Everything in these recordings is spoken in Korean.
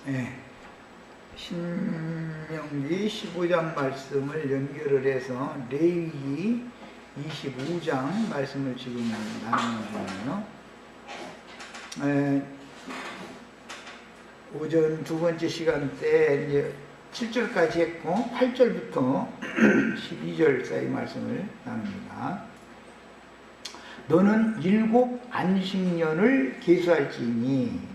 네. 신명기 15장 말씀을 연결을 해서 레위기 25장 말씀을 지금 나누는 중이에요. 오전 두 번째 시간 때 이제 7절까지 했고 8절부터 12절 사이 말씀을 나눕니다. 너는 7 안식년을 계수할지니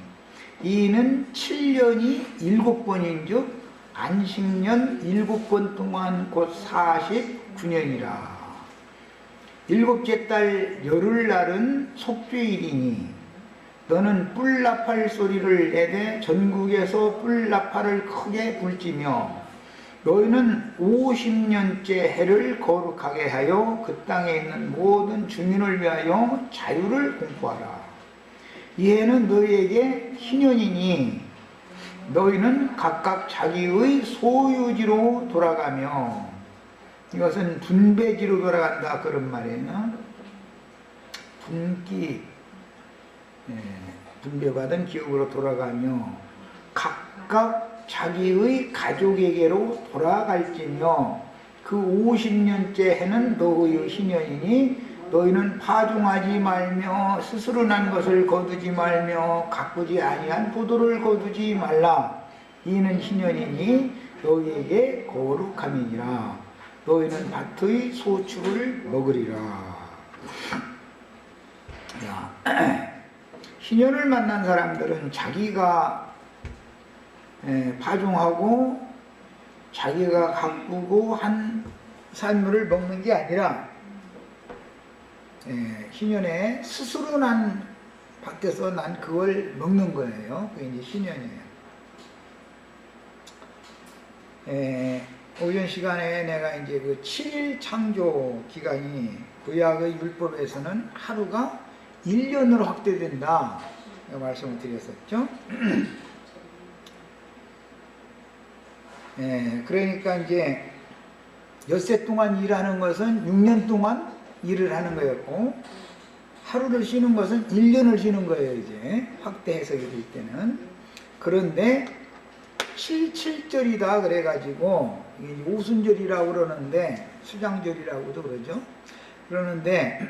이는 7년이 7번인즉 안식년 7번 동안 곧 49년이라. 7째 달 열흘날은 속죄일이니 너는 뿔나팔 소리를 내되 전국에서 뿔나팔을 크게 불지며 너희는 50년째 해를 거룩하게 하여 그 땅에 있는 모든 주민을 위하여 자유를 공포하라. 이 해는 너희에게 희년이니 너희는 각각 자기의 소유지로 돌아가며, 이것은 분배지로 돌아간다 그런 말이에요. 분기, 분배받은 기업으로 돌아가며 각각 자기의 가족에게로 돌아갈지며 그 50년째 해는 너희의 희년이니 너희는 파종하지 말며 스스로 난 것을 거두지 말며 가꾸지 아니한 포도를 거두지 말라. 이는 희년이니 너희에게 거룩함이니라. 너희는 밭의 소출을 먹으리라. 희년을 만난 사람들은 자기가 파종하고 자기가 가꾸고 한 산물을 먹는 게 아니라 희년에 스스로 난 밭에서 난 그걸 먹는 거예요. 그게 이제 희년이에요. 오전 시간에 내가 이제 그 7일 창조 기간이 구약의 율법에서는 하루가 1년으로 확대된다 말씀을 드렸었죠. 그러니까 이제 엿새 동안 일하는 것은 6년 동안 일을 하는 거였고, 하루를 쉬는 것은 1년을 쉬는 거예요. 이제 확대 해석이 될 때는. 그런데 7절이다 그래가지고 오순절이라고 그러는데, 수장절이라고도 그러죠. 그러는데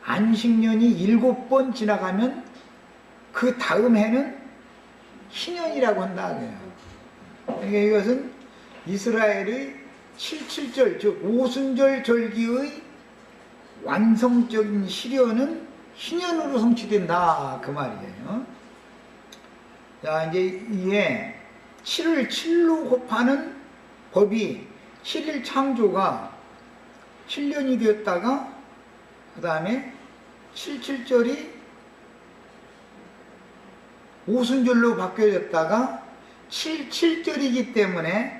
안식년이 7번 지나가면 그 다음 해는 희년이라고 한다 그래요. 그러니까 이것은 이스라엘의 7.7절, 즉 오순절 절기의 완성적인 시련은 희년으로 성취된다 그 말이에요. 자, 이제 이게 7을 7로 곱하는 법이 7일 창조가 7년이 되었다가 그 다음에 7.7절이 오순절로 바뀌어졌다가 7.7절이기 때문에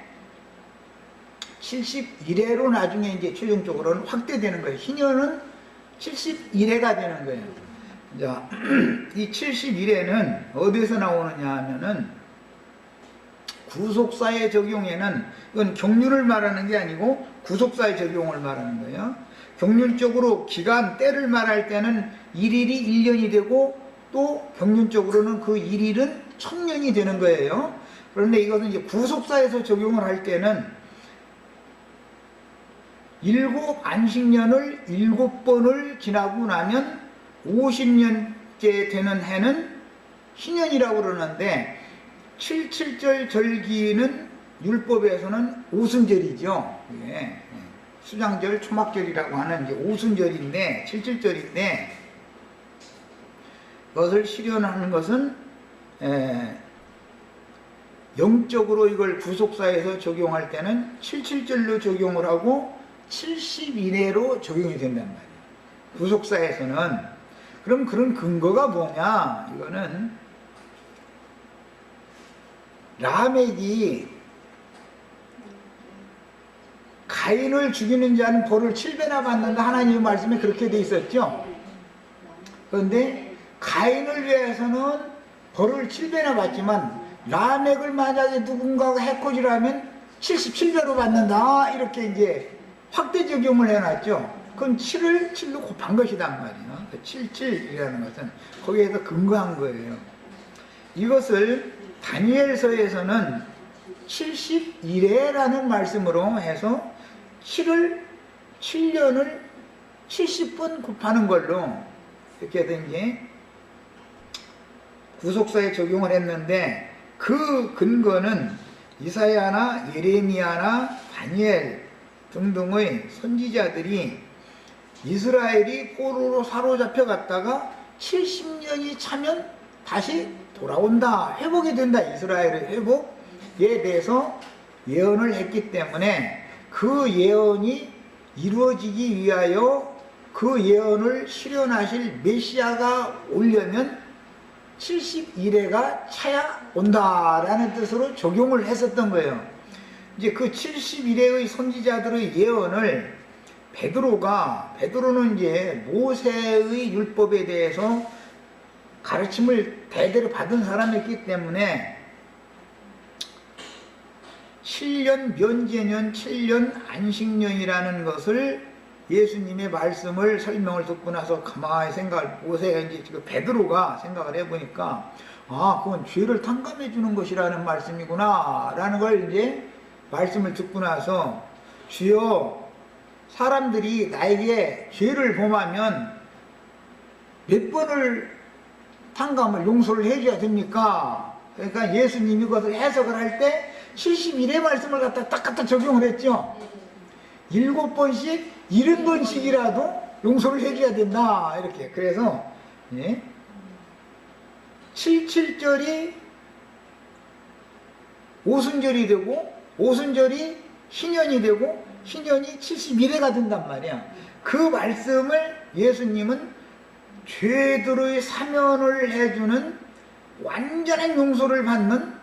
71회로 나중에 이제 최종적으로는 확대되는 거예요. 희년은 71회가 되는 거예요. 자, 이 71회는 어디서 나오느냐 하면은 구속사의 적용에는, 이건 경륜을 말하는 게 아니고 구속사의 적용을 말하는 거예요. 경륜적으로 기간, 때를 말할 때는 1일이 1년이 되고 또 경륜적으로는 그 1일은 1000년이 되는 거예요. 그런데 이것은 이제 구속사에서 적용을 할 때는 7 안식년을 7번을 지나고 나면 50년째 되는 해는 희년이라고 그러는데, 7.7절 절기는 율법에서는 오순절이죠. 예. 수장절, 초막절이라고 하는 이제 오순절인데 7.7절인데, 그것을 실현하는 것은 영적으로 이걸 구속사에서 적용할 때는 7.7절로 적용을 하고 70이내로 적용이 된단 말이에요. 구속사에서는. 그럼 그런 근거가 뭐냐? 이거는 라멕이 가인을 죽이는 자는 벌을 7배나 받는다 하나님의 말씀에 그렇게 돼 있었죠. 그런데 가인을 위해서는 벌을 7배나 받지만 라멕을 만약에 누군가가 해코지를 하면 77배로 받는다 이렇게 이제 확대 적용을 해놨죠. 그럼 7을 7로 곱한 것이단 말이에요. 77이라는 것은 거기에서 근거한 거예요. 이것을 다니엘서에서는 71회라는 말씀으로 해서 7년을 70분 곱하는 걸로 이렇게 된 게 구속사에 적용을 했는데, 그 근거는 이사야나 예레미야나 다니엘 등등의 선지자들이 이스라엘이 포로로 사로잡혀 갔다가 70년이 차면 다시 돌아온다, 회복이 된다, 이스라엘의 회복에 대해서 예언을 했기 때문에 그 예언이 이루어지기 위하여 그 예언을 실현하실 메시아가 오려면 71회가 차야 온다라는 뜻으로 적용을 했었던 거예요. 이제 그 71회의 선지자들의 예언을 베드로는 이제 모세의 율법에 대해서 가르침을 대대로 받은 사람이었기 때문에 7년 면제년, 7년 안식년이라는 것을 예수님의 말씀을 설명을 듣고 나서 가만히 모세가 이제 지금 베드로가 생각을 해보니까, 아, 그건 죄를 탕감해 주는 것이라는 말씀이구나 라는 걸 이제 말씀을 듣고 나서, 주여, 사람들이 나에게 죄를 범하면 몇 번을 용서를 해줘야 됩니까? 그러니까 예수님이 그것을 해석을 할 때 71회 말씀을 갖다 적용을 했죠. 7번씩 70번씩이라도 용서를 해줘야 된다, 이렇게. 그래서 77절이 오순절이 되고, 오순절이 희년이 되고, 희년이 71회가 된단 말이야. 그 말씀을 예수님은 죄들의 사면을 해주는 완전한 용서를 받는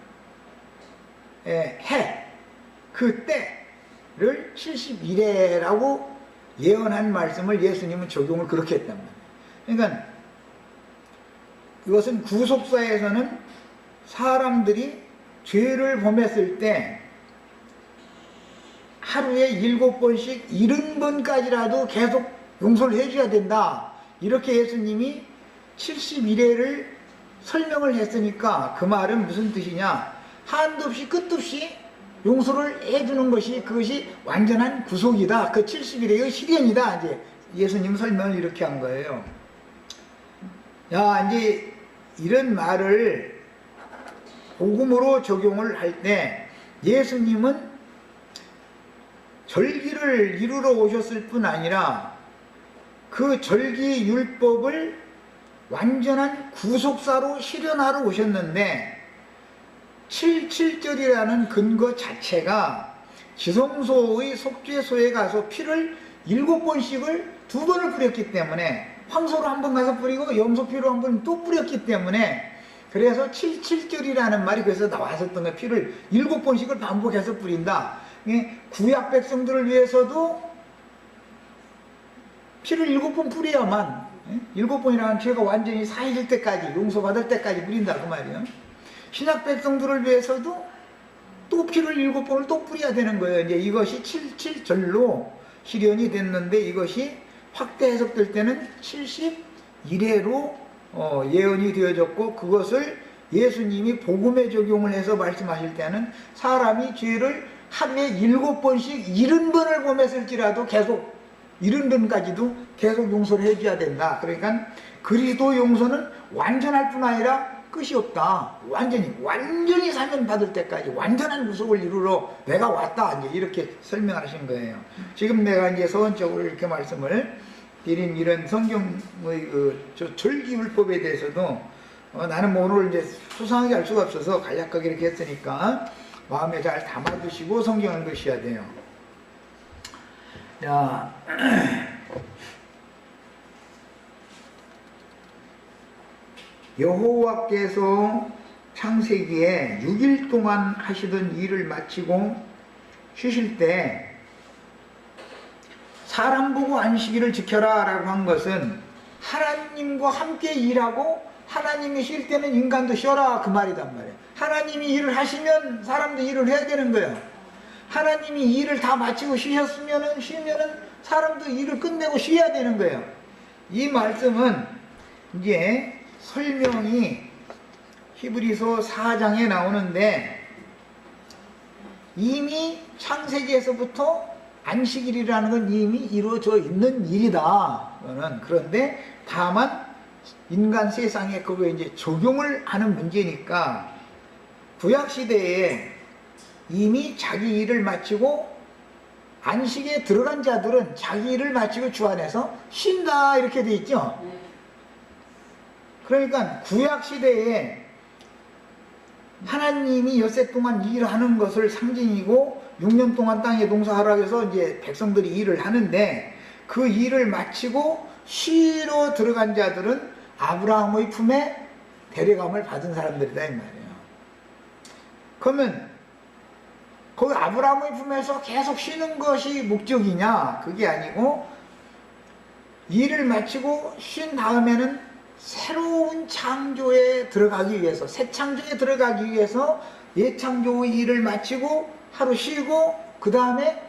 그 때를 71회라고 예언한 말씀을 예수님은 적용을 그렇게 했단 말이에요. 그러니까 그것은 구속사에서는 사람들이 죄를 범했을 때 하루에 7번씩 70번까지라도 계속 용서를 해줘야 된다, 이렇게 예수님이 71회를 설명을 했으니까, 그 말은 무슨 뜻이냐, 한도 없이 끝도 없이 용서를 해주는 것이, 그것이 완전한 구속이다, 그 71회의 실현이다, 이제 예수님 설명을 이렇게 한 거예요. 야, 이제 이런 말을 복음으로 적용을 할 때 예수님은 절기를 이루러 오셨을 뿐 아니라 그 절기 율법을 완전한 구속사로 실현하러 오셨는데, 77절이라는 근거 자체가 지성소의 속죄소에 가서 피를 7번씩을 2번을 뿌렸기 때문에, 황소로 한 번 가서 뿌리고 염소피로 한 번 또 뿌렸기 때문에, 그래서 77절이라는 말이 그래서 나왔었던 거예요. 피를 7번씩을 반복해서 뿌린다. 구약 백성들을 위해서도 피를 7번 뿌려야만, 7번이라는 죄가 완전히 사해질 때까지, 용서받을 때까지 뿌린다, 그 말이에요. 신약 백성들을 위해서도 또 피를 7번을 또 뿌려야 되는 거예요. 이제 이것이 77절로 실현이 됐는데, 이것이 확대 해석될 때는 71회로 예언이 되어졌고, 그것을 예수님이 복음에 적용을 해서 말씀하실 때는 사람이 죄를 하루에 7번씩 70번을 범했을지라도 계속 70번까지도 계속 용서를 해줘야 된다. 그러니까 그리스도 용서는 완전할 뿐 아니라 끝이 없다. 완전히 사면 받을 때까지 완전한 구속을 이루러 내가 왔다, 이제 이렇게 설명하신 거예요. 지금 내가 이제 서원적으로 이렇게 말씀을 드린 이런 성경의 절기율법에 대해서도 나는 뭐 오늘 이제 수상하게 할 수가 없어서 간략하게 이렇게 했으니까 마음에 잘 담아두시고 성경을 읽으셔야 돼요. 자, 여호와께서 창세기에 6일 동안 하시던 일을 마치고 쉬실 때 사람 보고 안식일을 지켜라 라고 한 것은 하나님과 함께 일하고 하나님이 쉴 때는 인간도 쉬어라, 그 말이단 말이에요. 하나님이 일을 하시면 사람도 일을 해야 되는 거예요. 하나님이 일을 다 마치고 쉬면은 사람도 일을 끝내고 쉬어야 되는 거예요. 이 말씀은 이제 설명이 히브리서 4장에 나오는데 이미 창세기에서부터 안식일이라는 건 이미 이루어져 있는 일이다. 그런데 다만 인간 세상에 그거에 이제 적용을 하는 문제니까 구약 시대에 이미 자기 일을 마치고 안식에 들어간 자들은 자기 일을 마치고 주 안에서 쉰다 이렇게 돼 있죠. 그러니까 구약 시대에 하나님이 엿새 동안 일하는 것을 상징이고 6년 동안 땅에 농사하라고 해서 이제 백성들이 일을 하는데 그 일을 마치고 쉬러 들어간 자들은 아브라함의 품에 데려감을 받은 사람들이다 이 말이에요. 그러면 거기 아브라함의 품에서 계속 쉬는 것이 목적이냐? 그게 아니고 일을 마치고 쉰 다음에는 새로운 창조에 들어가기 위해서, 새 창조에 들어가기 위해서 예창조의 일을 마치고 하루 쉬고 그 다음에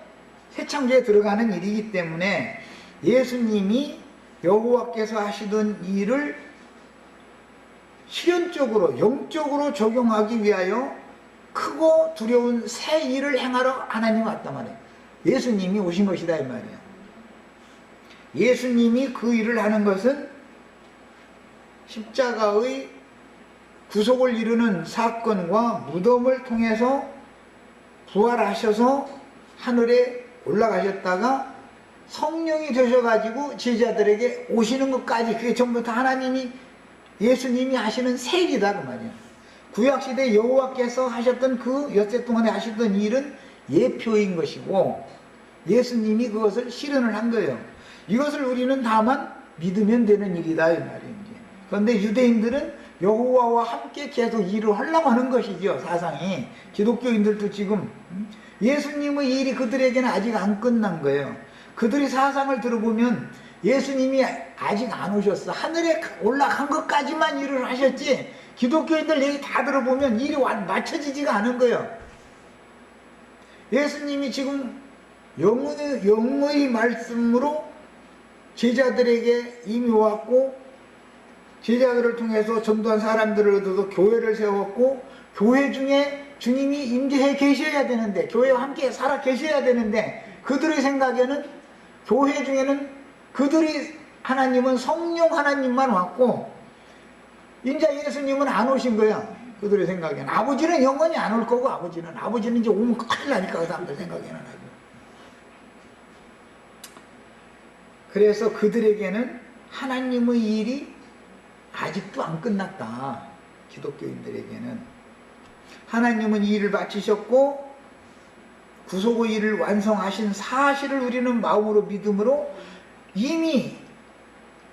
새 창조에 들어가는 일이기 때문에 예수님이 여호와께서 하시던 일을 실현적으로 영적으로 적용하기 위하여 크고 두려운 새 일을 행하러 하나님이 왔단 말이에요. 예수님이 오신 것이다 이 말이에요. 예수님이 그 일을 하는 것은 십자가의 구속을 이루는 사건과 무덤을 통해서 부활하셔서 하늘에 올라가셨다가 성령이 되셔가지고 제자들에게 오시는 것까지 그게 전부 다 하나님이 예수님이 하시는 새 일이다 그 말이에요. 구약시대 여호와께서 하셨던 그 엿새 동안에 하셨던 일은 예표인 것이고 예수님이 그것을 실현을 한 거예요. 이것을 우리는 다만 믿으면 되는 일이다 이 말이에요. 그런데 유대인들은 여호와와 함께 계속 일을 하려고 하는 것이죠. 사상이. 기독교인들도 지금 예수님의 일이 그들에게는 아직 안 끝난 거예요. 그들이 사상을 들어보면 예수님이 아직 안 오셨어. 하늘에 올라간 것까지만 일을 하셨지 기독교인들 얘기 다 들어보면 일이 맞춰지지가 않은 거예요. 예수님이 지금 영의 말씀으로 제자들에게 이미 왔고 제자들을 통해서 전도한 사람들을 얻어서 교회를 세웠고 교회 중에 주님이 임재해 계셔야 되는데 교회와 함께 살아 계셔야 되는데 그들의 생각에는 교회 중에는 그들이 하나님은 성령 하나님만 왔고 이제 예수님은 안 오신 거야. 그들의 생각에는 아버지는 영원히 안 올 거고 아버지는 이제 오면 큰일 나니까 그 사람들 생각에는 아주. 그래서 그들에게는 하나님의 일이 아직도 안 끝났다. 기독교인들에게는 하나님은 이 일을 마치셨고 구속의 일을 완성하신 사실을 우리는 마음으로 믿음으로 이미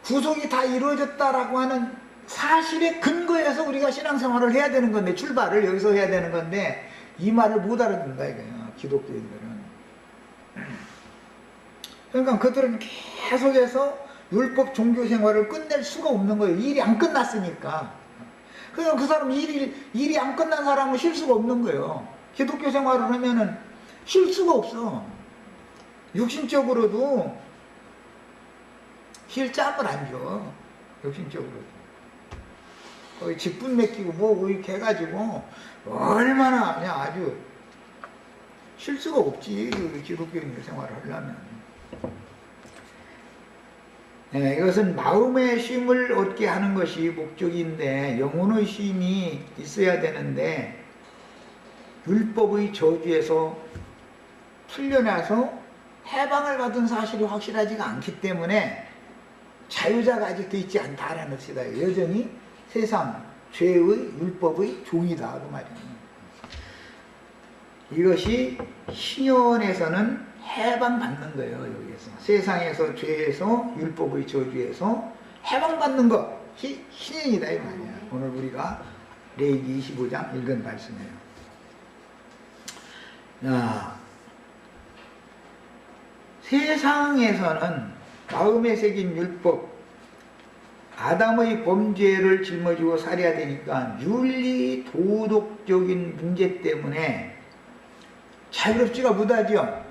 구속이 다 이루어졌다라고 하는 사실에 근거해서 우리가 신앙생활을 해야 되는 건데 출발을 여기서 해야 되는 건데 이 말을 못 알아듣는다 이거예요. 기독교인들은. 그러니까 그들은 계속해서 율법 종교 생활을 끝낼 수가 없는 거예요. 일이 안 끝났으니까. 그러니까 그 사람 일이 안 끝난 사람은 쉴 수가 없는 거예요. 기독교 생활을 하면은 쉴 수가 없어. 육신적으로도 쉴 짬을 안 줘. 육신적으로도. 거의 직분 맡기고 뭐 이렇게 해가지고 얼마나 그냥 아주 쉴 수가 없지. 기독교인들 생활을 하려면. 네, 이것은 마음의 쉼을 얻게 하는 것이 목적인데 영혼의 쉼이 있어야 되는데 율법의 저주에서 풀려나서 해방을 받은 사실이 확실하지가 않기 때문에 자유자가 아직 되어 있지 않다라는 것이다. 여전히 세상 죄의 율법의 종이다 그 말이에요. 이것이 신연에서는 해방받는 거예요. 여기에서 세상에서 죄에서 율법의 저주에서 해방받는 것이 신연이다 이 말이야. 오늘 우리가 레위기 25장 읽은 말씀이에요. 세상에서는 마음에 새긴 율법 아담의 범죄를 짊어지고 살아야 되니까 윤리 도덕적인 문제 때문에 자유롭지가 못하죠.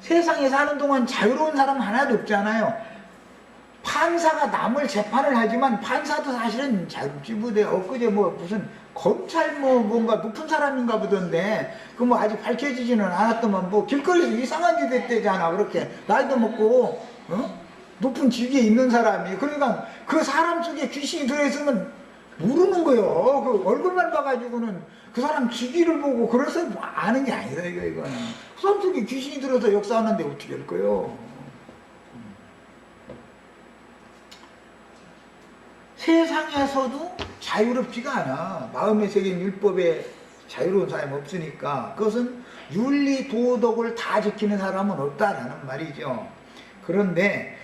세상에 사는 동안 자유로운 사람 하나도 없잖아요. 판사가 남을 재판을 하지만 판사도 사실은 자유롭지 부대 엊그제 뭐 무슨 검찰 뭐 뭔가 높은 사람인가 보던데 그 뭐 아직 밝혀지지는 않았더만 뭐 길거리에서 이상한 짓 했대잖아. 그렇게 나이도 먹고 높은 직위에 있는 사람이. 그러니까 그 사람 속에 귀신이 들어있으면 모르는 거요. 그 얼굴만 봐가지고는 그 사람 직위를 보고 그래서 뭐 아는 게 아니다 이거는. 그 사람 속에 귀신이 들어서 역사하는데 어떻게 할 거요. 세상에서도 자유롭지가 않아. 마음의 세계는 율법에 자유로운 사람이 없으니까 그것은 윤리 도덕을 다 지키는 사람은 없다라는 말이죠. 그런데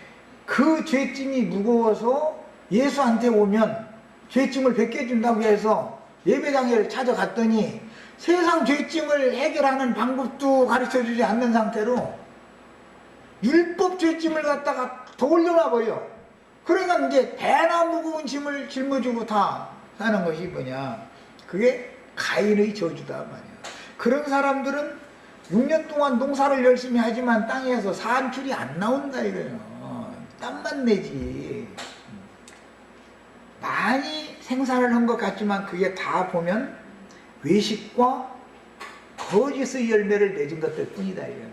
그 죄짐이 무거워서 예수한테 오면 죄짐을 벗겨준다고 해서 예배당에 찾아갔더니 세상 죄짐을 해결하는 방법도 가르쳐주지 않는 상태로 율법 죄짐을 갖다가 더 올려놔버려. 그러니까 이제 배나 무거운 짐을 짊어지고 다 사는 것이 뭐냐. 그게 가인의 저주다 말이야. 그런 사람들은 6년 동안 농사를 열심히 하지만 땅에서 산출이 안 나온다 이거예요. 땀만 내지. 많이 생산을 한 것 같지만 그게 다 보면 외식과 거짓의 열매를 맺은 것들 뿐이다 이거예요.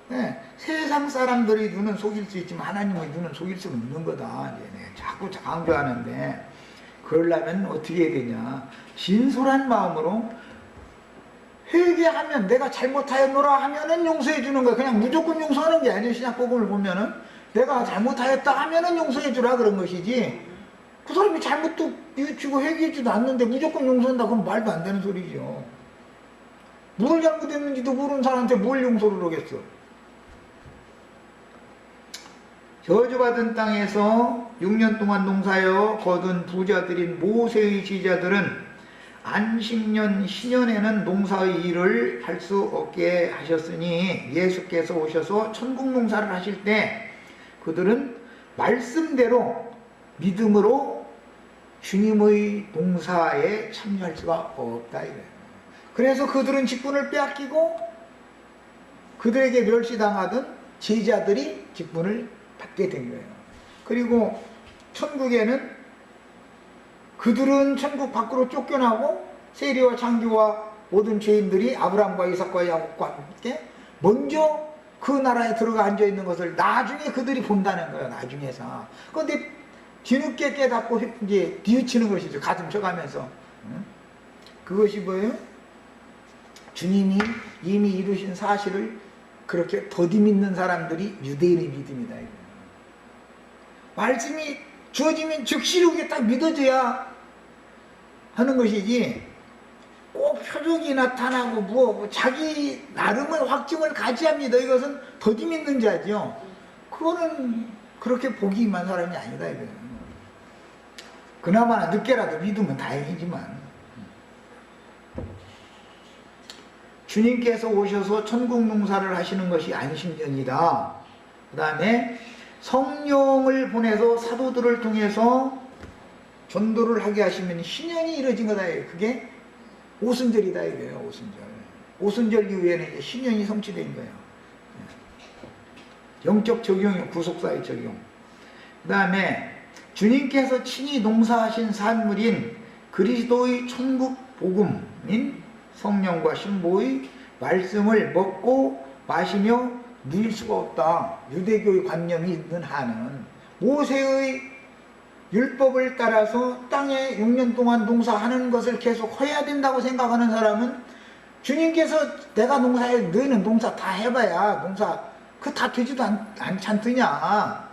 네, 세상 사람들의 눈은 속일 수 있지만 하나님의 눈은 속일 수 없는 거다. 네, 자꾸 강조하는데 그러려면 어떻게 해야 되냐. 진솔한 마음으로 회개하면 내가 잘못하였노라 하면은 용서해 주는 거야. 그냥 무조건 용서하는 게 아니에요. 신약복음을 보면은 내가 잘못하였다 하면은 용서해 주라 그런 것이지. 그 사람이 잘못도 뉘우치고 회개하지도 않는데 무조건 용서한다 그건 말도 안 되는 소리죠. 뭘 잘못했는지도 모르는 사람한테 뭘 용서를 하겠어. 저주받은 땅에서 6년 동안 농사여 거둔 부자들인 모세의 지자들은 안식년 신년에는 농사의 일을 할 수 없게 하셨으니 예수께서 오셔서 천국 농사를 하실 때 그들은 말씀대로 믿음으로 주님의 농사에 참여할 수가 없다 이거예요. 그래서 그들은 직분을 빼앗기고 그들에게 멸시당하던 제자들이 직분을 받게 된 거예요. 그리고 천국에는 그들은 천국 밖으로 쫓겨나고 세리와 창기와 모든 죄인들이 아브라함과 이삭과 야곱과 함께 먼저 그 나라에 들어가 앉아 있는 것을 나중에 그들이 본다는 거예요. 나중에서. 그런데 뒤늦게 깨닫고 이제 뉘우치는 것이죠. 가슴 쳐가면서. 그것이 뭐예요? 주님이 이미 이루신 사실을 그렇게 더디 믿는 사람들이 유대인의 믿음이다. 말씀이 주어지면 즉시 그게 딱 믿어져야 하는 것이지 꼭 표적이 나타나고 뭐 자기 나름의 확증을 가지합니다. 이것은 더디 믿는 자죠. 그거는 그렇게 복이 임한 사람이 아니다 이거예요. 그나마 늦게라도 믿으면 다행이지만 주님께서 오셔서 천국 농사를 하시는 것이 안식년이다. 그 다음에 성령을 보내서 사도들을 통해서 전도를 하게 하시면 신년이 이루어진 거다. 그게 오순절이다 이거예요. 오순절. 오순절 이후에는 이제 신년이 성취된 거예요. 영적 적용이요. 구속사의 적용. 그 다음에 주님께서 친히 농사하신 산물인 그리스도의 천국 복음인 성령과 신보의 말씀을 먹고 마시며 누릴 수가 없다. 유대교의 관념이 있는 한은 모세의 율법을 따라서 땅에 6년 동안 농사하는 것을 계속 해야 된다고 생각하는 사람은 주님께서 내가 농사해 너희는 농사 다 해봐야 농사 그 다 되지도 않지 않느냐.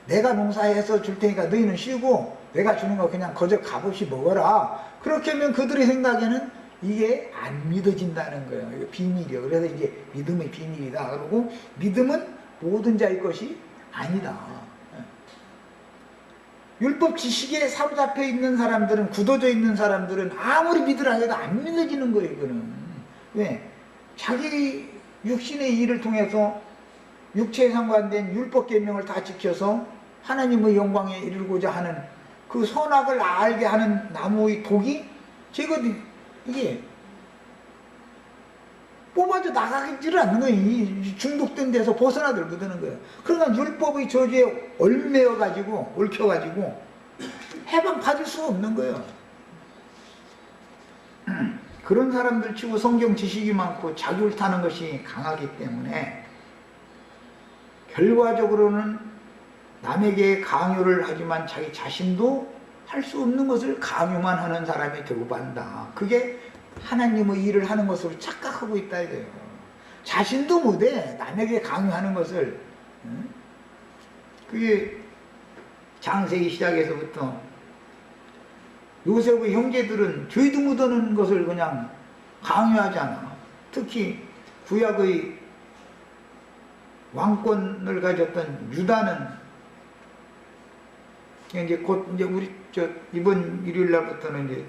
내가 농사해서 줄 테니까 너희는 쉬고 내가 주는 거 그냥 거저 값없이 먹어라. 그렇게 하면 그들의 생각에는 이게 안 믿어진다는 거예요. 이거 비밀이에요. 그래서 이제 믿음의 비밀이다. 그러고 믿음은 모든 자의 것이 아니다. 율법 지식에 사로잡혀 있는 사람들은, 굳어져 있는 사람들은 아무리 믿으라 해도 안 믿어지는 거예요. 이거는. 왜? 자기 육신의 일을 통해서 육체에 상관된 율법 계명을 다 지켜서 하나님의 영광에 이르고자 하는 그 선악을 알게 하는 나무의 독이 제거든. 이게 뽑아도 나가지를 않는 거예요. 이 중독된 데서 벗어나들 못하는 거예요. 그러니까 율법의 저주에 얽매여가지고 얽혀가지고 해방 받을 수가 없는 거예요. 그런 사람들 치고 성경 지식이 많고 자기 옳다는 것이 강하기 때문에 결과적으로는 남에게 강요를 하지만 자기 자신도 할 수 없는 것을 강요만 하는 사람이 되고 만다. 그게 하나님의 일을 하는 것으로 착각하고 있다 이거예요. 자신도 못해 남에게 강요하는 것을. 그게 창세기 시작에서부터 요셉의 형제들은 죄도 묻어놓은 것을 그냥 강요하잖아. 특히 구약의 왕권을 가졌던 유다는 이제 곧 이제 우리 이번 일요일 날부터는 이제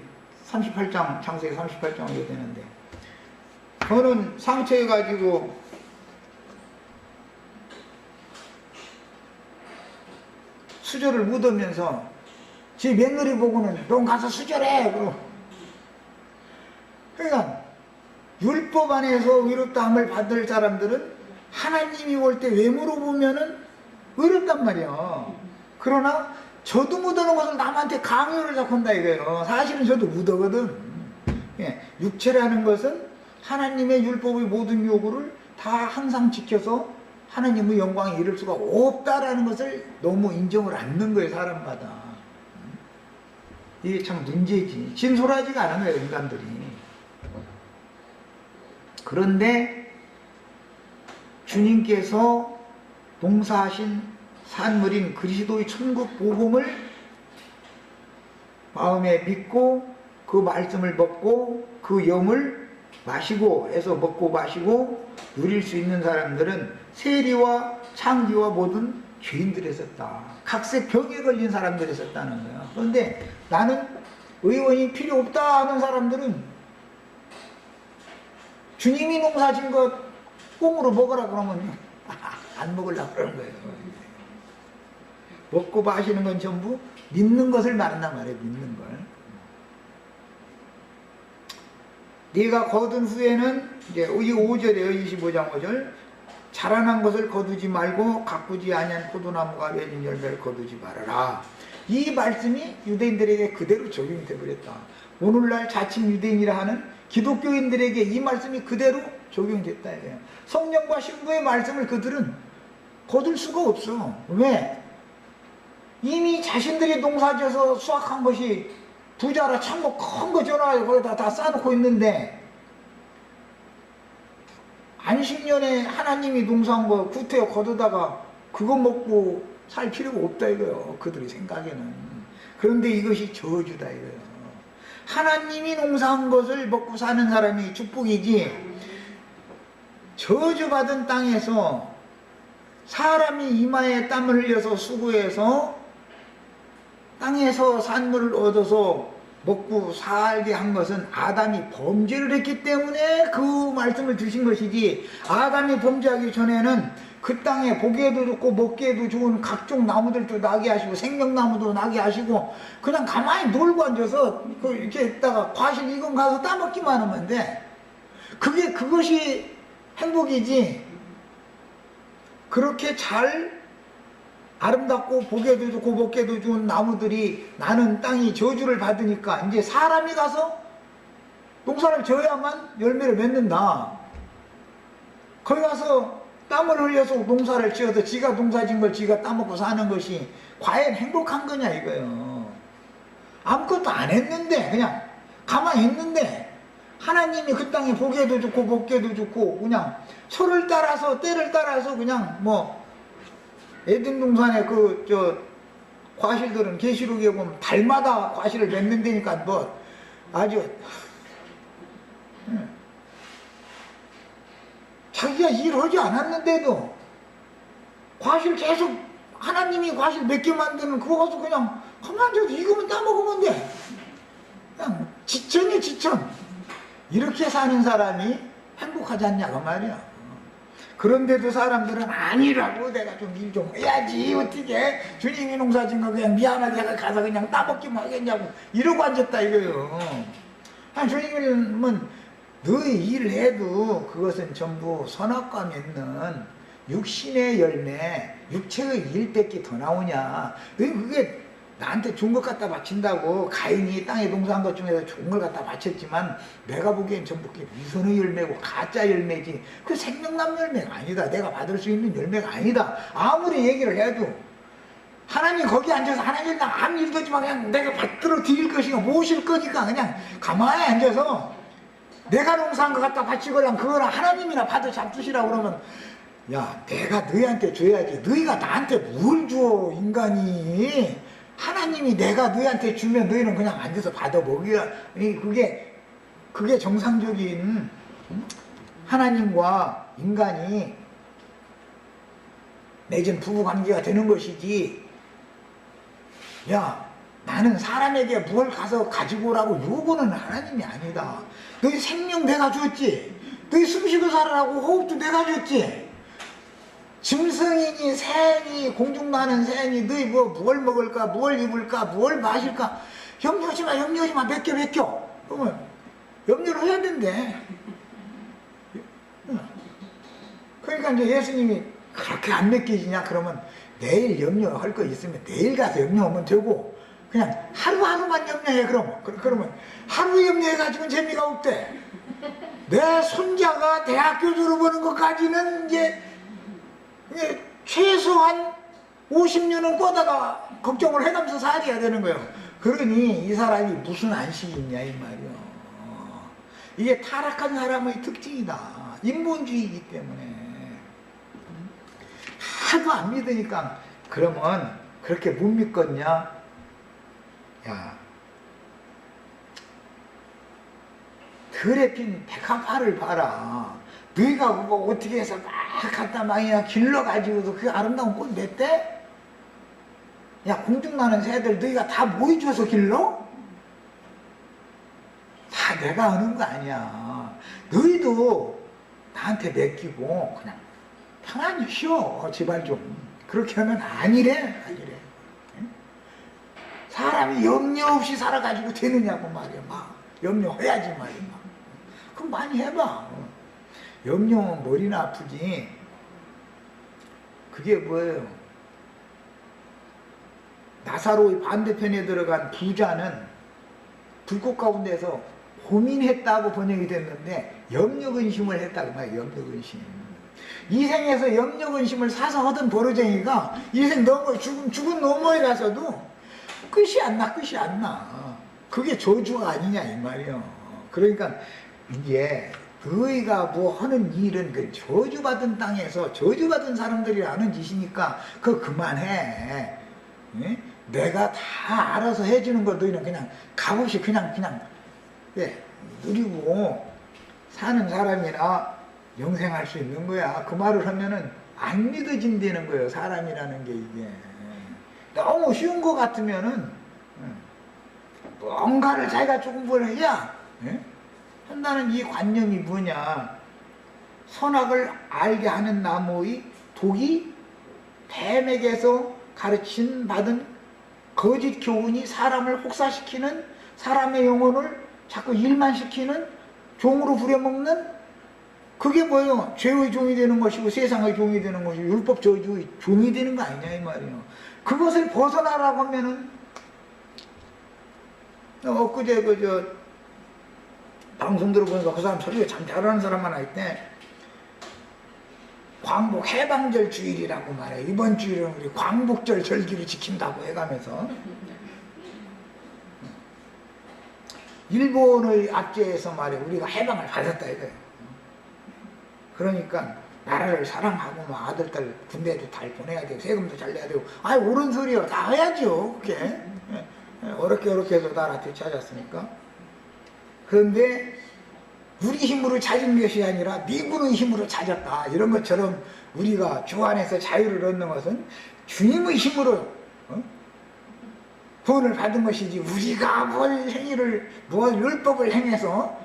38장 창세기 38장이 되는데, 저는 상처해가지고 수저를 묻으면서 제 며느리 보고는 넌 가서 수저래 그러고. 그러니까 율법 안에서 의롭다함을 받을 사람들은 하나님이 올 때 외모로 보면은 의롭단 말이야. 그러나 저도 묻어놓은 것을 남한테 강요를 자꾸 한다 이거예요. 사실은 저도 묻어거든. 예, 육체라는 것은 하나님의 율법의 모든 요구를 다 항상 지켜서 하나님의 영광에 이를 수가 없다라는 것을 너무 인정을 않는 거예요, 사람마다. 이게 참 문제지. 진솔하지가 않은 거예요, 인간들이. 그런데 주님께서 봉사하신 산물인 그리스도의 천국 복음을 마음에 믿고 그 말씀을 먹고 그 영을 마시고 해서 먹고 마시고 누릴 수 있는 사람들은 세리와 창기와 모든 죄인들에 있었다. 각색 병에 걸린 사람들에 있었다는 거예요. 그런데 나는 의원이 필요 없다 하는 사람들은 주님이 농사진 것 꽁으로 먹으라 그러면 안 먹으려고 그러는 거예요. 먹고 마시는 건 전부 믿는 것을 말한단 말이에요. 믿는 걸. 네가 거둔 후에는 이제 이 5절이에요. 25장 5절. 자라난 것을 거두지 말고 가꾸지 아니한 포도나무가 맺은 열매를 거두지 말아라. 이 말씀이 유대인들에게 그대로 적용이 되어버렸다. 오늘날 자칭 유대인이라 하는 기독교인들에게 이 말씀이 그대로 적용됐다. 성령과 신부의 말씀을 그들은 거둘 수가 없어. 왜? 이미 자신들이 농사지어서 수확한 것이 부자라 참고 큰 거 전화해서 거기다 다 쌓아놓고 있는데, 안식년에 하나님이 농사한 거 구태여 거두다가 그거 먹고 살 필요가 없다 이거요. 그들의 생각에는. 그런데 이것이 저주다 이거요. 하나님이 농사한 것을 먹고 사는 사람이 축복이지, 저주받은 땅에서 사람이 이마에 땀을 흘려서 수고해서 땅에서 산물을 얻어서 먹고 살게 한 것은 아담이 범죄를 했기 때문에 그 말씀을 주신 것이지, 아담이 범죄하기 전에는 그 땅에 보기에도 좋고 먹기에도 좋은 각종 나무들도 나게 하시고 생명나무도 나게 하시고 그냥 가만히 놀고 앉아서 이렇게 있다가 과실 익은 가서 따먹기만 하면 돼. 그것이 행복이지. 그렇게 잘 아름답고 보기에도 좋고 먹기에도 좋은 나무들이 나는 땅이 저주를 받으니까 이제 사람이 가서 농사를 지어야만 열매를 맺는다. 거기 가서 땀을 흘려서 농사를 지어서 지가 농사진 걸 지가 따먹고 사는 것이 과연 행복한 거냐 이거예요. 아무것도 안 했는데 그냥 가만히 있는데 하나님이 그 땅에 보기에도 좋고 먹기에도 좋고 그냥 철을 따라서 때를 따라서 그냥 뭐 에덴 동산에 과실들은 계시록에 보면 달마다 과실을 맺는다니까 뭐 아주 자기가 일하지 않았는데도 과실 계속 하나님이 과실 맺게 만드는 그거 가서 그냥 가만히 앉아서 이거만 따먹으면 돼. 그냥 지천이 지천. 이렇게 사는 사람이 행복하지 않냐 그 말이야. 그런데도 사람들은 아니라고 내가 좀 일 좀 해야지 어떻게 주님이 농사진 거 그냥 미안하게 가서 그냥 따먹기만 하겠냐고 이러고 앉았다 이거요. 주님은 너희 일을 해도 그것은 전부 선악과 맺는 육신의 열매, 육체의 일밖에 더 나오냐. 너희 그게 나한테 좋은 것 갖다 바친다고. 가인이 땅에 농사한 것 중에서 좋은 걸 갖다 바쳤지만 내가 보기엔 전부 그게 위선의 열매고 가짜 열매지 그 생명남 열매가 아니다. 내가 받을 수 있는 열매가 아니다. 아무리 얘기를 해도 하나님 거기 앉아서 하나님 나 아무 일도 하지 마. 그냥 내가 받들어 드릴 것이가 모실 거니까 그냥 가만히 앉아서 내가 농사한 것 갖다 바치거나 그거랑 하나님이나 받아 잡수시라고 그러면 야 내가 너희한테 줘야지. 너희가 나한테 뭘 줘 인간이. 하나님이 내가 너희한테 주면 너희는 그냥 앉아서 받아 먹여야. 그게 정상적인 하나님과 인간이 맺은 부부관계가 되는 것이지. 야 나는 사람에게 뭘 가서 가지고 오라고 요구는 하나님이 아니다. 너희 생명 내가 줬지. 너희 숨쉬고 살아라고 호흡도 내가 줬지. 짐승이니 새니 공중나는 새니 너희 뭘 먹을까 뭘 입을까 뭘 마실까 염려하지마 염려하지마 맡겨 그러면 염려를 해야 된대. 그러니까 이제 예수님이 그렇게 안 맡기지냐 그러면 내일 염려할 거 있으면 내일 가서 염려하면 되고 그냥 하루하루만 염려해. 그러면 하루 염려해가지고는 재미가 없대. 내 손자가 대학교 졸업하는 것까지는 이제 최소한 50년은 꼬다가 걱정을 해가면서 살아야 되는 거예요. 그러니 이 사람이 무슨 안식이 있냐 이 말이요. 이게 타락한 사람의 특징이다. 인본주의이기 때문에. 하도 안 믿으니까. 그러면 그렇게 못 믿겠냐? 야 들에 핀 백합화를 봐라. 너희가 그거 어떻게 해서 막 갖다 막이나 길러가지고도 그 아름다운 꽃 냈대? 야 공중나는 새들 너희가 다 모여줘서 길러? 다 내가 하는 거 아니야. 너희도 나한테 맡기고 그냥 편안히 쉬어 제발 좀. 그렇게 하면 아니래. 사람이 염려 없이 살아가지고 되느냐고 말이야. 막 염려해야지 말이야. 그럼 많이 해봐. 염려하면 머리는 아프지. 그게 뭐예요? 나사로의 반대편에 들어간 부자는 불꽃 가운데서 고민했다고 번역이 됐는데 염려근심을 했다고 말이에요. 염려근심. 이 생에서 염려근심을 사서 하던 버르쟁이가 이 생 죽은 너머에 가서도 끝이 안 나. 그게 저주가 아니냐 이 말이에요. 그러니까 이게 너희가 뭐 하는 일은 그 저주받은 땅에서 저주받은 사람들이 하는 짓이니까 그거 그만해. 예? 내가 다 알아서 해주는 거 너희는 그냥 값없이 그냥 누리고 사는 사람이라 영생할 수 있는 거야. 그 말을 하면은 안 믿어진다는 거예요. 사람이라는 게 이게 너무 쉬운 거 같으면은 뭔가를 자기가 조금 뭘 해야 한다는 이 관념이 뭐냐. 선악을 알게 하는 나무의 독이 뱀에게서 가르침 받은 거짓 교훈이 사람을 혹사시키는, 사람의 영혼을 자꾸 일만 시키는, 종으로 부려먹는, 그게 뭐예요? 죄의 종이 되는 것이고 세상의 종이 되는 것이고 율법 저주의 종이 되는 거 아니냐 이 말이에요. 그것을 벗어나라고 하면은 엊그제 방송 들어보니까 그 사람 설교 참 잘하는 사람 하나 있대. 광복 해방절 주일이라고 말해. 이번 주일은 우리 광복절 절기를 지킨다고 해가면서 일본의 압제에서 말해 우리가 해방을 받았다 이거예요. 그러니까 나라를 사랑하고 막 아들 딸 군대도 잘 보내야 되고 세금도 잘 내야 되고 옳은 소리요. 다 해야죠. 그게 어렵게 해서 나라 되찾았으니까. 그런데 우리 힘으로 찾은 것이 아니라 미군의 힘으로 찾았다. 이런 것처럼 우리가 주 안에서 자유를 얻는 것은 주님의 힘으로 구원을 받은 것이지 우리가 뭘 율법을 행해서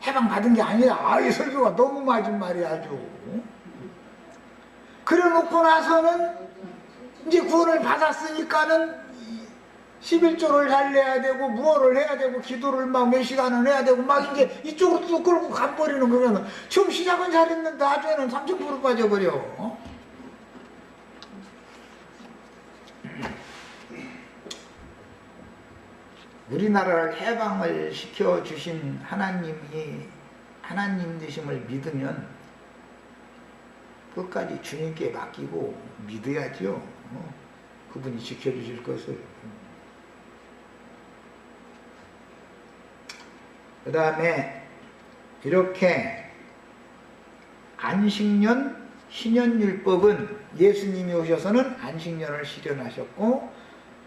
해방받은 게 아니라. 이 설교가 너무 맞은 말이야 아주. 그래 놓고 나서는 이제 구원을 받았으니까는 11조를 달래야 되고 무엇을 해야 되고 기도를 막 몇 시간을 해야 되고 막 이제 이쪽으로 또 끌고 가버리는 거면 처음 시작은 잘했는데 나중에는 30% 빠져버려. 우리나라를 해방을 시켜주신 하나님이 하나님 되심을 믿으면 끝까지 주님께 맡기고 믿어야죠. 그분이 지켜주실 것을. 그 다음에 이렇게 안식년 신년율법은 예수님이 오셔서는 안식년을 실현하셨고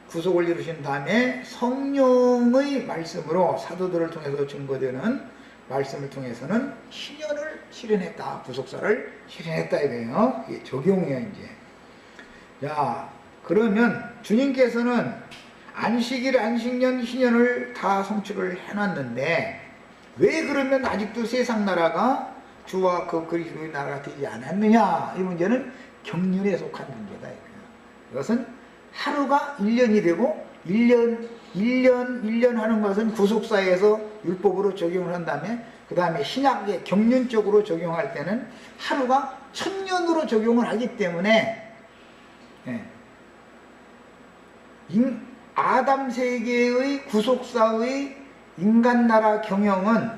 구속을 이루신 다음에 성령의 말씀으로 사도들을 통해서 증거되는 말씀을 통해서는 신년을 실현했다. 구속사를 실현했다 이거예요. 이게 적용이에요 이제. 자, 그러면 주님께서는 안식일, 안식년, 신년을 다 성취를 해놨는데 왜 그러면 아직도 세상 나라가 주와 그 그리스도의 나라가 되지 않았느냐? 이 문제는 경륜에 속한 문제다 이거예요. 이것은 하루가 1년이 되고 1년 하는 것은 구속사에서 율법으로 적용을 한 다음에 그 다음에 신약의 경륜적으로 적용할 때는 하루가 1000년으로 적용을 하기 때문에 아담 세계의 구속사의 인간나라 경영은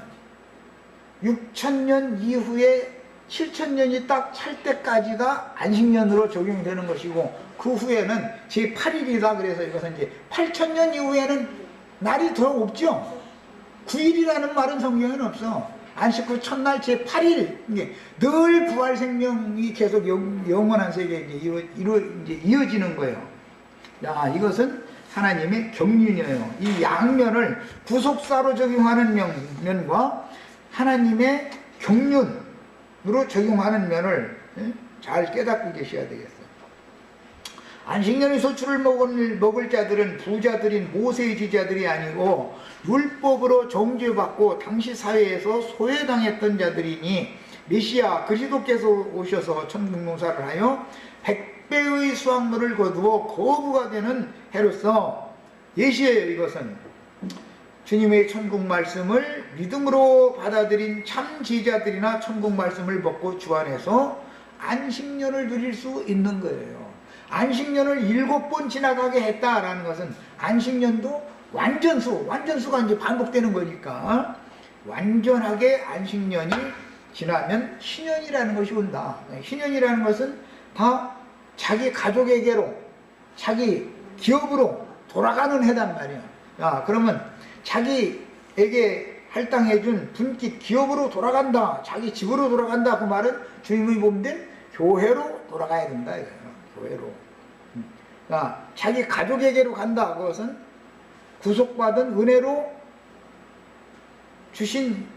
6000년 이후에 7000년이 딱 찰 때까지가 안식년으로 적용되는 것이고 그 후에는 제8일이다. 그래서 이것은 이제 8000년 이후에는 날이 더 없죠. 9일이라는 말은 성경에는 없어. 안식 후 첫날 제8일 늘 부활 생명이 계속 영원한 세계에 이제 이어지는 거예요. 야, 이것은 하나님의 경륜이에요. 이 양면을 구속사로 적용하는 면과 하나님의 경륜으로 적용하는 면을 잘 깨닫고 계셔야 되겠어요. 안식년의 소출을 먹을 자들은 부자들인 모세의 지자들이 아니고 율법으로 정죄받고 당시 사회에서 소외당했던 자들이니 메시아 그리스도께서 오셔서 천국농사를 하여 100배의 수확물을 거두어 거부가 되는 해로서 예시예요. 이것은 주님의 천국 말씀을 믿음으로 받아들인 참 제자들이나 천국 말씀을 먹고 주 안에서 안식년을 누릴 수 있는 거예요. 안식년을 7번 지나가게 했다라는 것은 안식년도 완전수가 이제 반복되는 거니까 완전하게 안식년이 지나면 신년이라는 것이 온다. 신년이라는 것은 다 자기 가족에게로 자기 기업으로 돌아가는 해단 말이야. 야, 그러면 자기에게 할당해준 분깃 기업으로 돌아간다. 자기 집으로 돌아간다. 그 말은 주님의 몸된 교회로 돌아가야 된다. 이거예요. 교회로. 야, 자기 가족에게로 간다. 그것은 구속받은 은혜로 주신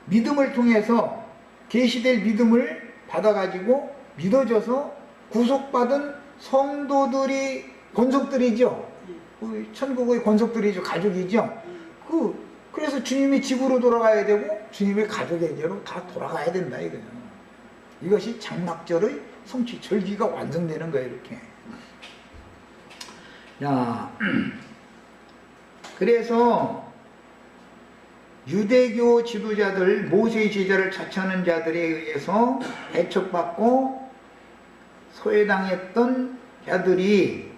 믿음을 통해서 계시될 믿음을 받아가지고 믿어져서 구속받은 성도들이 권속들이죠. 천국의 권속들이죠. 가족이죠. 그래서 주님이 집으로 돌아가야 되고 주님의 가족에게로 다 돌아가야 된다 이거예요. 이것이 장막절의 성취 절기가 완성되는 거예요. 이렇게. 자, 그래서 유대교 지도자들, 모세의 제자를 자처하는 자들에 의해서 배척받고 소외당했던 자들이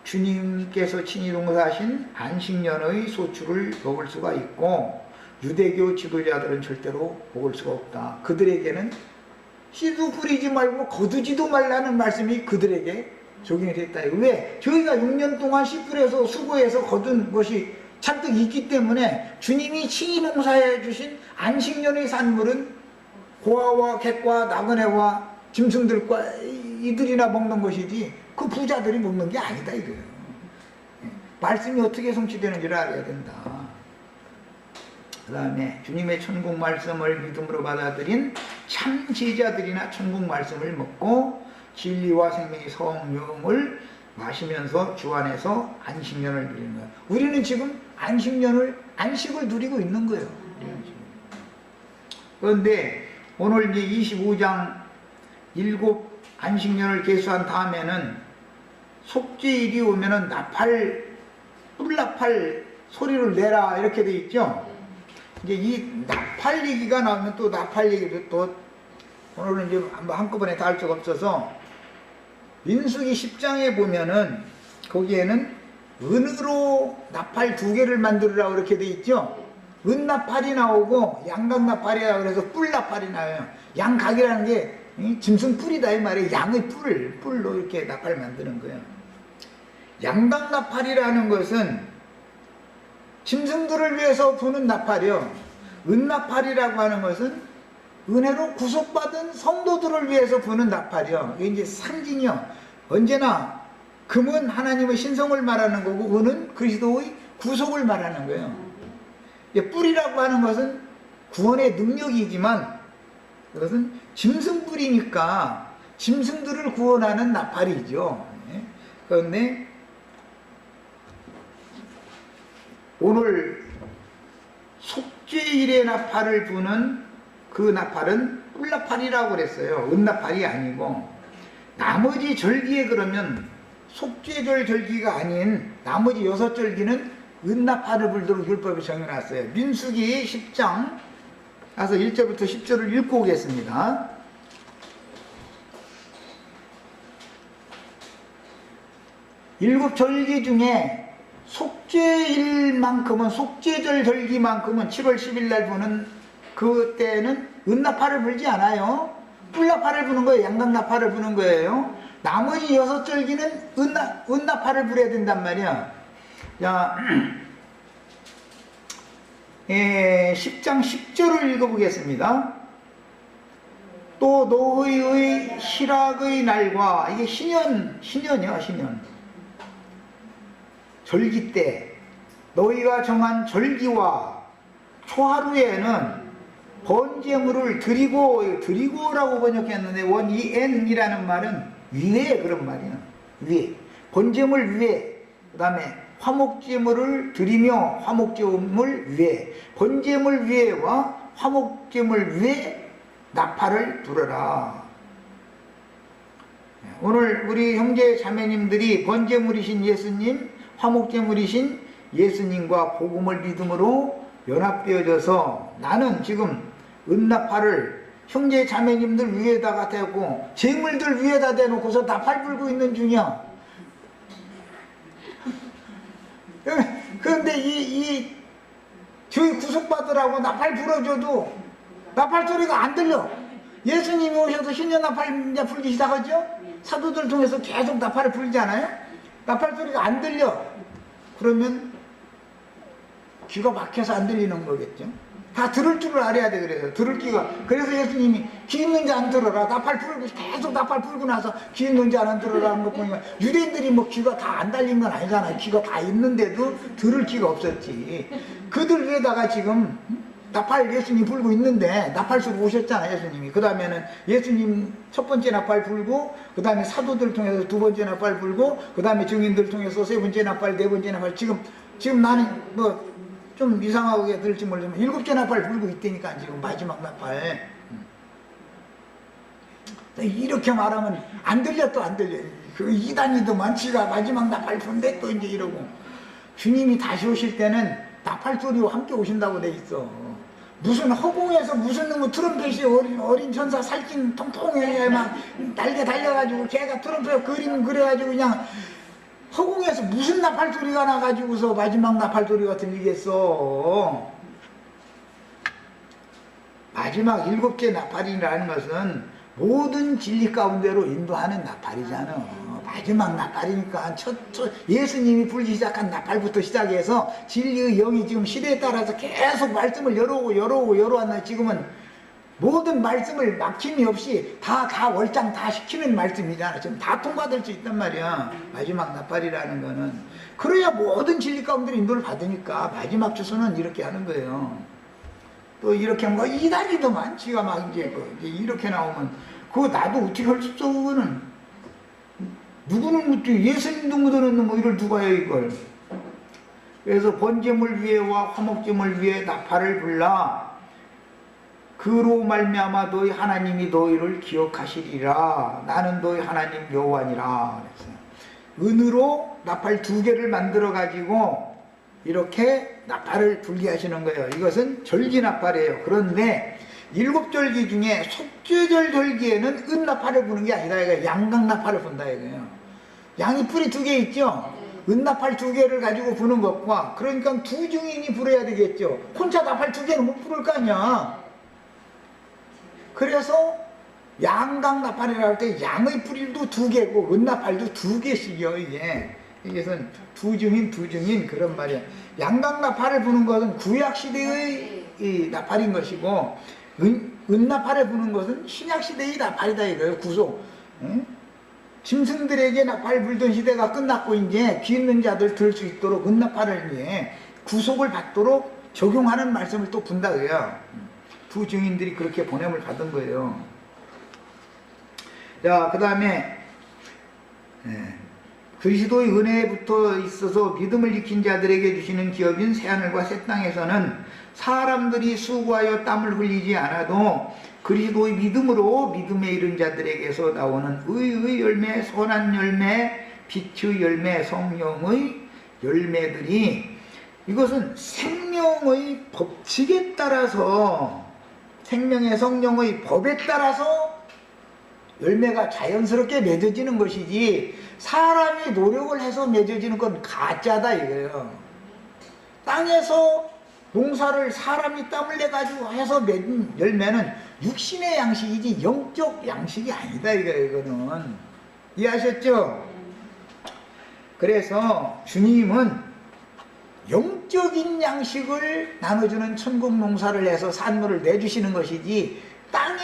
주님께서 친히 동사하신 안식년의 소출을 먹을 수가 있고 유대교 지도자들은 절대로 먹을 수가 없다. 그들에게는 씨도 뿌리지 말고 거두지도 말라는 말씀이 그들에게 적용이 됐다. 왜? 저희가 6년 동안 씨 뿌려서 수고해서 거둔 것이 잔뜩 있기 때문에 주님이 친히 농사해 주신 안식년의 산물은 고아와 객과 나그네와 짐승들과 이들이나 먹는 것이지 그 부자들이 먹는 게 아니다 이거예요. 말씀이 어떻게 성취되는지를 알아야 된다. 그 다음에 주님의 천국 말씀을 믿음으로 받아들인 참 제자들이나 천국 말씀을 먹고 진리와 생명의 성령을 마시면서 주 안에서 안식년을 누리는 거예요. 우리는 지금 안식을 누리고 있는 거예요. 그런데 오늘 이제 25장 7 안식년을 계수한 다음에는 속죄일이 오면은 뿔나팔 소리를 내라 이렇게 돼 있죠. 이제 이 나팔 얘기가 나오면 또 나팔 얘기도 또 오늘은 이제 한꺼번에 다 할 수가 없어서 민수기 10장에 보면은 거기에는 은으로 나팔 2개를 만들으라고 이렇게 돼 있죠. 은나팔이 나오고 양각나팔이라고 그래서 뿔나팔이 나와요. 양각이라는 게 짐승 뿔이다 이 말이에요. 양의 뿔로 이렇게 나팔 만드는 거예요. 양각나팔이라는 것은 짐승들을 위해서 부는 나팔이요. 은나팔이라고 하는 것은 은혜로 구속받은 성도들을 위해서 부는 나팔이요. 이게 이제 상징이요. 언제나 금은 하나님의 신성을 말하는 거고 은은 그리스도의 구속을 말하는 거예요. 뿔이라고 하는 것은 구원의 능력이지만 그것은 짐승 뿔이니까 짐승들을 구원하는 나팔이죠. 그런데 오늘 속죄일의 나팔을 부는 그 나팔은 뿔나팔이라고 그랬어요. 은나팔이 아니고 나머지 절기에 그러면 속죄절 절기가 아닌 나머지 6절기는 은나팔을 불도록 율법이 정해놨어요. 민수기 10장 가서 1절부터 10절을 읽고 오겠습니다. 일곱 절기 중에 속죄일만큼은 속죄절 절기만큼은 7월 10일 날 부는 그때는 은나팔을 불지 않아요. 뿔나팔을 부는 거예요. 양각나팔을 부는 거예요. 나머지 6절기는 은나팔을 불어야 된단 말이야. 자, 10장 10절을 읽어보겠습니다. 또 노의 희락의 날과 이게 신년이요. 절기 때 너희가 정한 절기와 초하루에는 번제물을 드리고라고 번역했는데 원이 n이라는 말은 위에 그런 말이야. 위에 번제물 위에 그 다음에 화목제물을 드리며 화목제물 위에 번제물 위에와 화목제물 위에 나팔을 불어라. 오늘 우리 형제 자매님들이 번제물이신 예수님 화목제물이신 예수님과 복음을 믿음으로 연합되어져서 나는 지금 은나팔을 형제 자매님들 위에다가 대고 재물들 위에다 대놓고서 나팔 불고 있는 중이야. 그런데 저희 구속받으라고 나팔 불어줘도 나팔 소리가 안 들려. 예수님이 오셔서 신년 나팔 이제 불기 시작하죠. 사도들 통해서 계속 나팔을 불잖아요. 나팔 소리가 안 들려. 그러면 귀가 막혀서 안 들리는 거겠죠. 다 들을 줄을 알아야 돼. 그래서 예수님이 귀 있는지 안 들어라. 나팔 불고 계속 나팔 불고 나서 귀 있는지 안 들어라 하는 거 보니까 유대인들이 뭐 귀가 다 안 달린 건 아니잖아요. 귀가 다 있는데도 들을 귀가 없었지. 그들 위에다가 지금 나팔 예수님 불고 있는데 나팔 소리 오셨잖아요. 예수님이. 그 다음에는 예수님 첫 번째 나팔 불고 그 다음에 사도들 통해서 두 번째 나팔 불고 그 다음에 증인들 통해서 세 번째 나팔 네 번째 나팔 지금 나는 뭐 좀 이상하게 들을지 모르지만 7째 나팔 불고 있다니까 지금 마지막 나팔. 이렇게 말하면 안 들려. 또 안 들려. 그 이단이더만 지가 마지막 나팔 부는데 또 이제 이러고. 주님이 다시 오실 때는 나팔 소리와 함께 오신다고 돼 있어. 무슨 허공에서 무슨 뭐 트럼펫이 어린 천사 살찐 통통해 막 날개 달려가지고 걔가 트럼펫 그림 그려가지고 그냥 허공에서 무슨 나팔 소리가 나가지고서 마지막 나팔 소리가 들리겠어. 마지막 7째 나팔이라는 것은 모든 진리 가운데로 인도하는 나팔이잖아. 마지막 나팔이니까 예수님이 불기 시작한 나팔부터 시작해서 진리의 영이 지금 시대에 따라서 계속 말씀을 열어왔나. 지금은 모든 말씀을 막힘이 없이 다 월장 다 시키는 말씀이잖아. 지금 다 통과될 수 있단 말이야. 마지막 나팔이라는 거는. 그래야 모든 진리 가운데로 인도를 받으니까 마지막 주소는 이렇게 하는 거예요. 또 이렇게 뭐 이단이더만 지가 막 이제 이렇게 나오면 그거 나도 어떻게 할 수 있어. 그거는 누구는 어떻게 예수님도 묻어놓는 뭐 이걸 누가 해 이걸. 그래서 번제물 위에와 화목제물 위에 나팔을 불라. 그로 말미암아 너희 하나님이 너희를 기억하시리라. 나는 너희 하나님 여호와니라. 그랬어요. 은으로 나팔 2개를 만들어 가지고 이렇게 나팔을 불게 하시는 거예요. 이것은 절기나팔이에요. 그런데 7절기 중에 속죄절 절기에는 은나팔을 부는 게 아니라 이거 양강나팔을 분다 이거예요. 양이 뿔이 2개 있죠? 은나팔 2개를 가지고 부는 것과, 그러니까 2증인이 불어야 되겠죠. 혼자 나팔 2개는 못 부를 거 아니야. 그래서 양강나팔이라고 할 때 양의 뿔도 2개고 은나팔도 2개씩이요. 이것은 2증인 그런 말이야. 양강나팔을 부는 것은 구약시대의 이 나팔인 것이고, 은나팔을 부는 것은 신약시대의 나팔이다 이거예요. 구속. 짐승들에게 나팔 불던 시대가 끝났고 이제 귀 있는 자들 들 수 있도록 은나팔을 위해 구속을 받도록 적용하는 말씀을 또 분다 그래요. 2증인들이 그렇게 보냄을 받은 거예요. 자, 그 다음에 그리스도의 은혜에 붙어 있어서 믿음을 익힌 자들에게 주시는 기업인 새하늘과 새 땅에서는 사람들이 수고하여 땀을 흘리지 않아도 그리스도의 믿음으로 믿음에 이른 자들에게서 나오는 의의 열매, 선한 열매, 빛의 열매, 성령의 열매들이, 이것은 생명의 법칙에 따라서, 생명의 성령의 법에 따라서 열매가 자연스럽게 맺어지는 것이지, 사람이 노력을 해서 맺어지는 건 가짜다 이거예요. 땅에서 농사를 사람이 땀을 내가지고 해서 맺은 열매는 육신의 양식이지 영적 양식이 아니다 이거는. 이해하셨죠? 그래서 주님은 영적인 양식을 나눠주는 천국 농사를 해서 산물을 내주시는 것이지, 땅에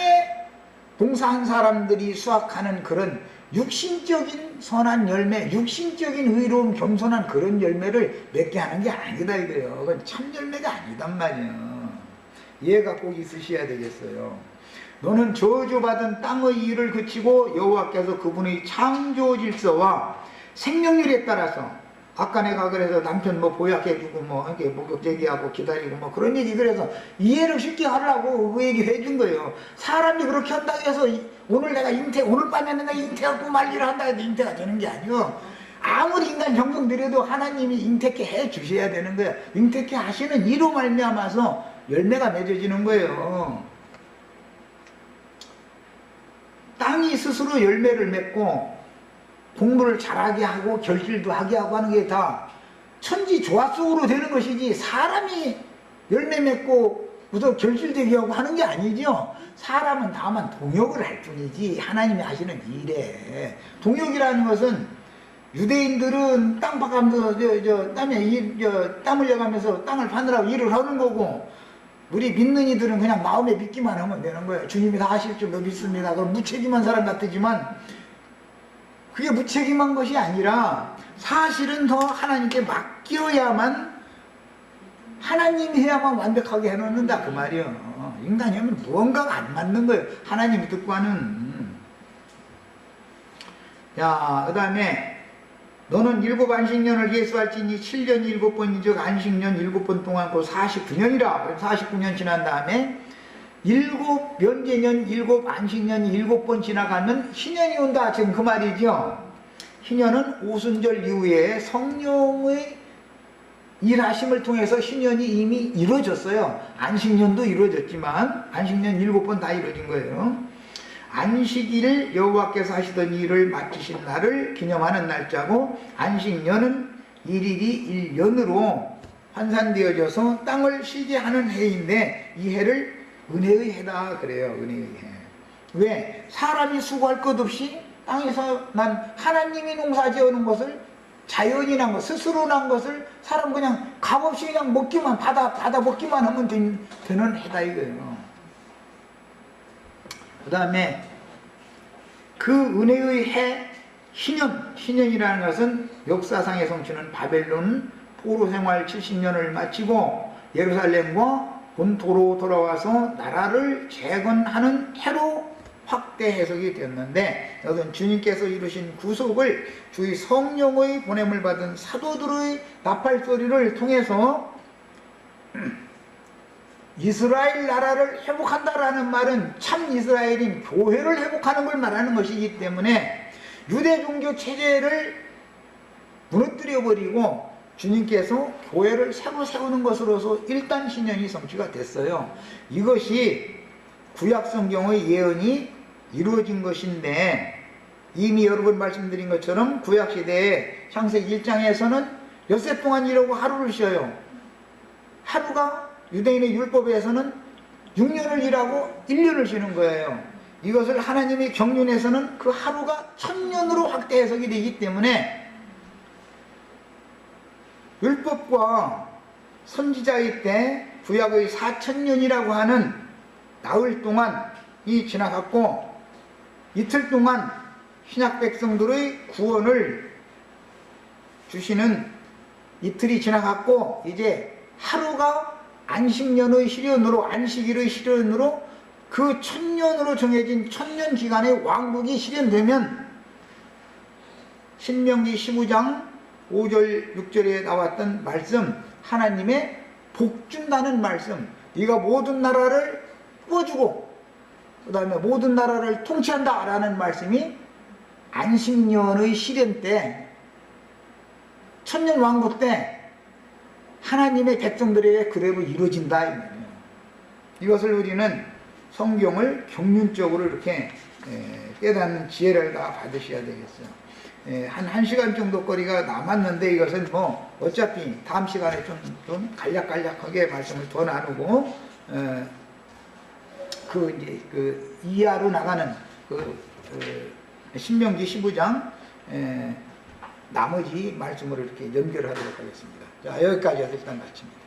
봉사한 사람들이 수확하는 그런 육신적인 선한 열매, 육신적인 의로움, 겸손한 그런 열매를 맺게 하는 게 아니다 이거예요. 그건 참 열매가 아니단 말이에요. 이해가 꼭 있으셔야 되겠어요. 너는 저주받은 땅의 일을 그치고 여호와께서 그분의 창조 질서와 생명률에 따라서, 아까 내가 그래서 남편 뭐 보약해주고 뭐 이렇게 목욕 제기하고 기다리고 뭐 그런 얘기, 그래서 이해를 쉽게 하려고 그 얘기 해준 거예요. 사람이 그렇게 한다고 해서 오늘 내가 오늘 밤에 내가 잉태하고 말리를 한다고 해도 잉태가 되는 게 아니고, 아무리 인간 정성 들여도 하나님이 잉태케 해 주셔야 되는 거예요. 잉태케 하시는 이로 말미암아서 열매가 맺어지는 거예요. 땅이 스스로 열매를 맺고 공부를 잘하게 하고 결실도 하게 하고 하는 게 다 천지 조화 속으로 되는 것이지, 사람이 열매 맺고 무슨 결실되게 하고 하는 게 아니죠. 사람은 다만 동역을 할 뿐이지 하나님이 하시는 일에, 동역이라는 것은 유대인들은 땅 파가면서 땀 흘려가면서 땅을 파느라고 일을 하는 거고, 우리 믿는 이들은 그냥 마음에 믿기만 하면 되는 거예요. 주님이 다 하실 줄 믿습니다. 그럼 무책임한 사람 같지만 그게 무책임한 것이 아니라 사실은 더 하나님께 맡겨야만, 하나님이 해야만 완벽하게 해놓는다 그 말이에요. 인간이 하면 무언가가 안 맞는 거예요. 하나님이 듣고 하는. 자, 그 다음에 너는 7 안식년을 예수할지니 7년이 7번인 즉 안식년 7번 동안 그 49년이라. 그럼 49년 지난 다음에 7 면제년 7 안식년이 7번 지나가면 희년이 온다. 지금 그 말이죠. 희년은 오순절 이후에 성령의 일하심을 통해서 희년이 이미 이루어졌어요. 안식년도 이루어졌지만 안식년 7번 다 이루어진 거예요. 안식일을 여호와께서 하시던 일을 마치신 날을 기념하는 날짜고, 안식년은 일일이 1년으로 환산되어져서 땅을 쉬게 하는 해인데, 이 해를 은혜의 해다 그래요. 은혜의 해. 왜? 사람이 수고할 것 없이 땅에서 난 하나님이 농사지어놓은 것을, 자연이 난 것, 스스로 난 것을 사람 그냥 값없이 그냥 먹기만, 받아 먹기만 하면 되는 해다 이거예요. 그 다음에 그 은혜의 해, 희년이라는 것은 역사상의 성취는 바벨론 포로 생활 70년을 마치고 예루살렘과 본토로 돌아와서 나라를 재건하는 해로 확대 해석이 되었는데, 여기는 주님께서 이루신 구속을 주의 성령의 보냄을 받은 사도들의 나팔 소리를 통해서 이스라엘 나라를 회복한다라는 말은 참 이스라엘인 교회를 회복하는 걸 말하는 것이기 때문에, 유대 종교 체제를 무너뜨려 버리고 주님께서 교회를 새로 세우는 것으로서 일단 신년이 성취가 됐어요. 이것이 구약 성경의 예언이 이루어진 것인데, 이미 여러 번 말씀드린 것처럼 구약 시대에 창세기 1장에서는 엿새 동안 일하고 하루를 쉬어요. 하루가 유대인의 율법에서는 6년을 일하고 1년을 쉬는 거예요. 이것을 하나님의 경륜에서는 그 하루가 1000년으로 확대 해석이 되기 때문에 율법과 선지자의 때 구약의 4000년이라고 하는 나흘 동안이 지나갔고, 이틀 동안 신약 백성들의 구원을 주시는 이틀이 지나갔고, 이제 하루가 안식년의 시련으로, 안식일의 시련으로 그 1000년으로 정해진 1000년 기간의 왕국이 실현되면 신명기 15장 5절 6절에 나왔던 말씀, 하나님의 복 준다는 말씀, 네가 모든 나라를 뽑아주고 그 다음에 모든 나라를 통치한다 라는 말씀이 안식년의 실현 때, 천년 왕국 때 하나님의 백성들에게 그대로 이루어진다 이 말이에요. 이것을 우리는 성경을 경륜적으로 이렇게 깨닫는 지혜를 다 받으셔야 되겠어요. 한 시간 정도 거리가 남았는데, 이것은 뭐 어차피 다음 시간에 좀 간략간략하게 말씀을 더 나누고 그 이하로 나가는 신명기 15장 나머지 말씀으로 이렇게 연결하도록 하겠습니다. 자, 여기까지 일단 마칩니다.